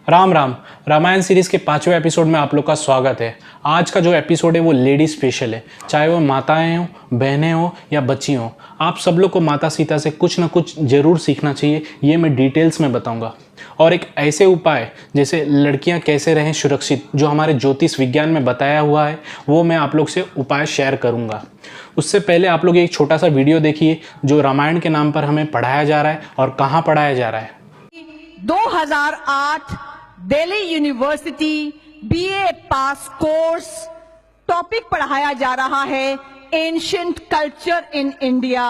Ram Ram. Ramayan series के 5वें episode में आप लोग का स्वागत है। आज का जो एपिसोड है वो लेडी स्पेशल है। चाहे वो माताएं हों, बहनें हों या बच्ची हों, आप सब लोग को माता सीता से कुछ ना कुछ ज़रूर सीखना चाहिए। ये मैं डिटेल्स में बताऊंगा। और एक ऐसे उपाय जैसे लड़कियां कैसे रहें सुरक्षित, जो हमारे ज्योतिष विज्ञान में बताया हुआ है, वो मैं आप लोग से उपाय शेयर करूँगा। उससे पहले आप लोग एक छोटा सा वीडियो देखिए जो रामायण के नाम पर हमें पढ़ाया जा रहा है और कहाँ पढ़ाया जा रहा है। 2008 दिल्ली यूनिवर्सिटी बीए पास कोर्स टॉपिक पढ़ाया जा रहा है एंशिएंट कल्चर इन इंडिया।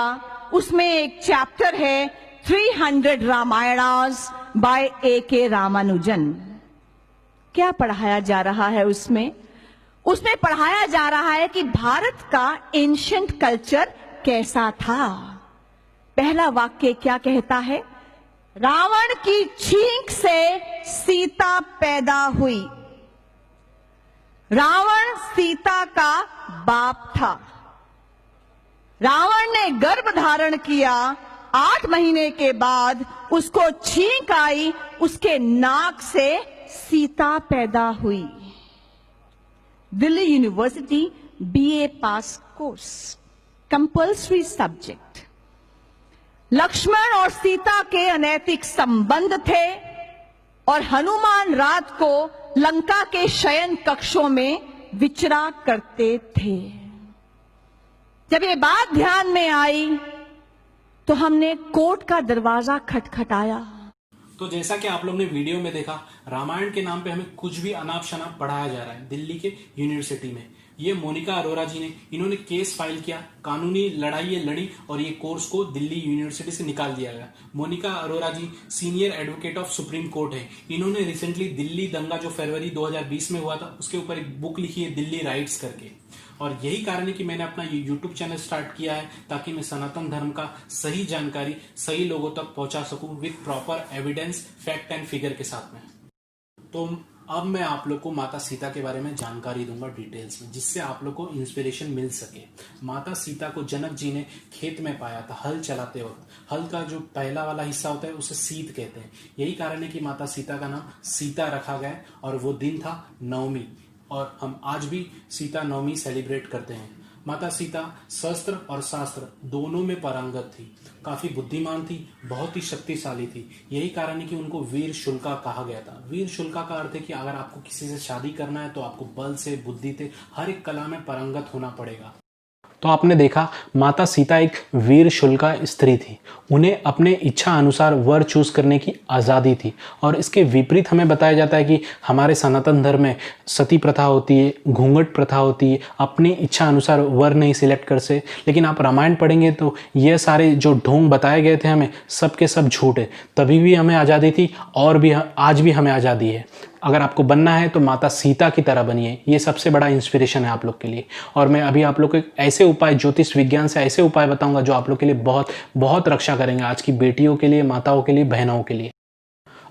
उसमें एक चैप्टर है 300 रामायणास बाय A.K. रामानुजन। क्या पढ़ाया जा रहा है उसमें पढ़ाया जा रहा है कि भारत का एंशिएंट कल्चर कैसा था। पहला वाक्य क्या कहता है? रावण की छींक से सीता पैदा हुई। रावण सीता का बाप था। रावण ने गर्भ धारण किया, 8 महीने के बाद उसको छींक आई, उसके नाक से सीता पैदा हुई। दिल्ली यूनिवर्सिटी बीए पास कोर्स, कंपल्सरी सब्जेक्ट। लक्ष्मण और सीता के अनैतिक संबंध थे और हनुमान रात को लंका के शयन कक्षों में विचरा करते थे। जब ये बात ध्यान में आई तो हमने कोर्ट का दरवाजा खटखटाया। तो जैसा कि आप लोग ने वीडियो में देखा, रामायण के नाम पे हमें कुछ भी अनाप शनाप पढ़ाया जा रहा है दिल्ली के यूनिवर्सिटी में। ये मोनिका अरोरा जी ने इन्होंने केस फाइल किया, कानूनी लड़ाई ये लड़ी और ये कोर्स को दिल्ली यूनिवर्सिटी से निकाल दिया गया। Monika Arora ji senior advocate of Supreme Court है। इन्होंने रिसेंटली दिल्ली दंगा जो फरवरी 2020 में हुआ था उसके ऊपर एक बुक लिखी है, दिल्ली राइट्स करके। और यही कारण है कि मैंने अपना ये यूट्यूब चैनल स्टार्ट किया है ताकि मैं सनातन धर्म का सही जानकारी सही लोगों तक पहुंचा सकूं with proper evidence, fact and figure के साथ में। तो अब मैं आप लोग को माता सीता के बारे में जानकारी दूंगा डिटेल्स में, जिससे आप लोग को इंस्पिरेशन मिल सके। माता सीता को जनक जी ने खेत में पाया था हल चलाते वक्त। हल का जो पहला वाला हिस्सा होता है उसे सीत कहते हैं। यही कारण है कि माता सीता का नाम सीता रखा गया और वो दिन था नवमी, और हम आज भी सीता नवमी सेलिब्रेट करते हैं। माता सीता शस्त्र और शास्त्र दोनों में पारंगत थी, काफी बुद्धिमान थी, बहुत ही शक्तिशाली थी। यही कारण है कि उनको वीर शुल्का कहा गया था। वीर शुल्का का अर्थ है कि अगर आपको किसी से शादी करना है तो आपको बल से, बुद्धि से, हर एक कला में पारंगत होना पड़ेगा। तो आपने देखा, माता सीता एक वीर शुल्का स्त्री थी। उन्हें अपने इच्छा अनुसार वर चूज करने की आज़ादी थी। और इसके विपरीत हमें बताया जाता है कि हमारे सनातन धर्म में सती प्रथा होती है, घूंघट प्रथा होती है, अपनी इच्छा अनुसार वर नहीं सिलेक्ट कर से। लेकिन आप रामायण पढ़ेंगे तो ये सारे जो ढोंग बताए गए थे हमें, सब के सब झूठ है। तभी भी हमें आज़ादी थी और भी आज भी हमें आज़ादी है। अगर आपको बनना है तो माता सीता की तरह बनिए। ये सबसे बड़ा इंस्पिरेशन है आप लोग के लिए। और मैं अभी आप लोग को ऐसे उपाय, ज्योतिष विज्ञान से ऐसे उपाय बताऊंगा जो आप लोग के लिए बहुत बहुत रक्षा करेंगे, आज की बेटियों के लिए, माताओं के लिए, बहनों के लिए।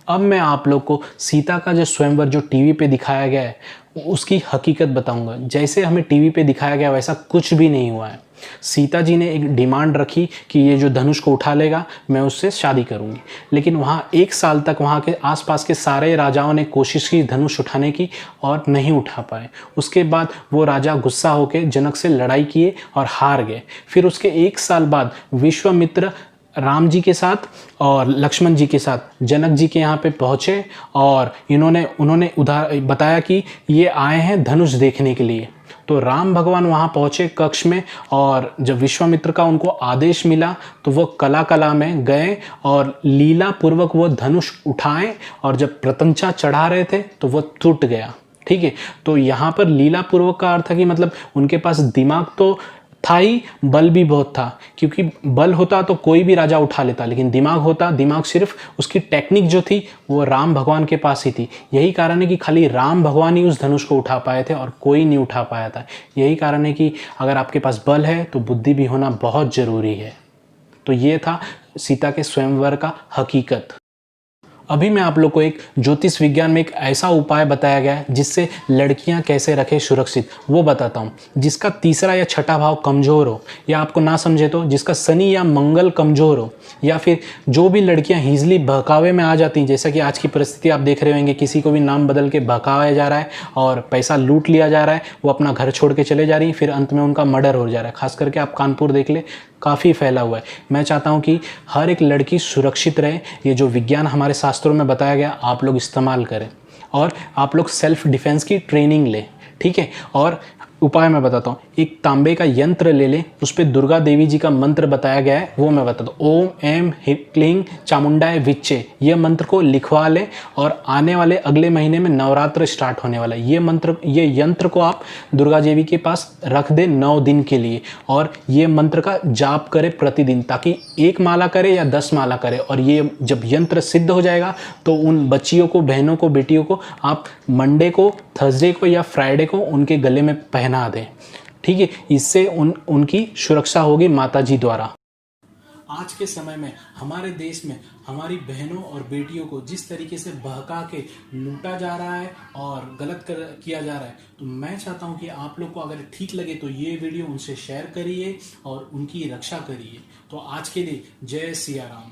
अब मैं आप लोग को सीता का जो स्वयंवर जो टीवी पे दिखाया गया है उसकी हकीकत बताऊंगा। जैसे हमें टीवी पे दिखाया गया वैसा कुछ भी नहीं हुआ है। सीता जी ने एक डिमांड रखी कि ये जो धनुष को उठा लेगा मैं उससे शादी करूंगी। लेकिन वहाँ 1 साल तक वहाँ के आसपास के सारे राजाओं ने कोशिश की धनुष उठाने की और नहीं उठा पाए। उसके बाद वो राजा गुस्सा होकर जनक से लड़ाई किए और हार गए। फिर उसके 1 साल बाद विश्वामित्र राम जी के साथ और लक्ष्मण जी के साथ जनक जी के यहाँ पे पहुँचे और उन्होंने बताया कि ये आए हैं धनुष देखने के लिए। तो राम भगवान वहाँ पहुँचे कक्ष में, और जब विश्वामित्र का उनको आदेश मिला तो वो कला में गए और लीला पूर्वक वो धनुष उठाए, और जब प्रतंचा चढ़ा रहे थे तो वो टूट गया। ठीक है, तो यहाँ पर लीला पूर्वक का अर्थ है कि मतलब उनके पास दिमाग तो था ही, बल भी बहुत था। क्योंकि बल होता तो कोई भी राजा उठा लेता, लेकिन दिमाग होता, दिमाग सिर्फ उसकी टेक्निक जो थी वो राम भगवान के पास ही थी। यही कारण है कि खाली राम भगवान ही उस धनुष को उठा पाए थे और कोई नहीं उठा पाया था। यही कारण है कि अगर आपके पास बल है तो बुद्धि भी होना बहुत ज़रूरी है। तो ये था सीता के स्वयंवर का हकीकत। अभी मैं आप लोग को एक ज्योतिष विज्ञान में एक ऐसा उपाय बताया गया है जिससे लड़कियां कैसे रखें सुरक्षित, वो बताता हूँ। जिसका तीसरा या छठा भाव कमज़ोर हो, या आपको ना समझे तो जिसका शनि या मंगल कमज़ोर हो, या फिर जो भी लड़कियां ईजिली बहकावे में आ जाती हैं, जैसा कि आज की परिस्थिति आप देख रहे होंगे, किसी को भी नाम बदल के बहकाया जा रहा है और पैसा लूट लिया जा रहा है, वो अपना घर छोड़ के चले जा रही हैं, फिर अंत में उनका मर्डर हो जा रहा है। खास करके आप कानपुर देख ले, काफ़ी फैला हुआ है। मैं चाहता हूं कि हर एक लड़की सुरक्षित रहे। ये जो विज्ञान हमारे शास्त्रों में बताया गया आप लोग इस्तेमाल करें और आप लोग सेल्फ डिफेंस की ट्रेनिंग लें, ठीक है। और उपाय मैं बताता हूँ। एक तांबे का यंत्र ले लें, उस पर दुर्गा देवी जी का मंत्र बताया गया है, वो मैं बताता हूँ। ओम एम क्लीं चामुंडाय विच्चे, ये मंत्र को लिखवा लें और आने वाले अगले महीने में नवरात्र स्टार्ट होने वाला है। ये यंत्र को आप दुर्गा देवी के पास रख दें 9 दिन के लिए और ये मंत्र का जाप करें प्रतिदिन, ताकि 1 माला करे या 10 माला करे। और ये जब यंत्र सिद्ध हो जाएगा तो उन बच्चियों को, बहनों को, बेटियों को आप मंडे को, थर्सडे को या फ्राइडे को उनके गले में पहना दें, ठीक है। इससे उनकी सुरक्षा होगी माताजी द्वारा। आज के समय में हमारे देश में हमारी बहनों और बेटियों को जिस तरीके से बहका के लूटा जा रहा है और गलत किया जा रहा है, तो मैं चाहता हूं कि आप लोग को अगर ठीक लगे तो ये वीडियो उनसे शेयर करिए और उनकी रक्षा करिए। तो आज के लिए जय सिया राम।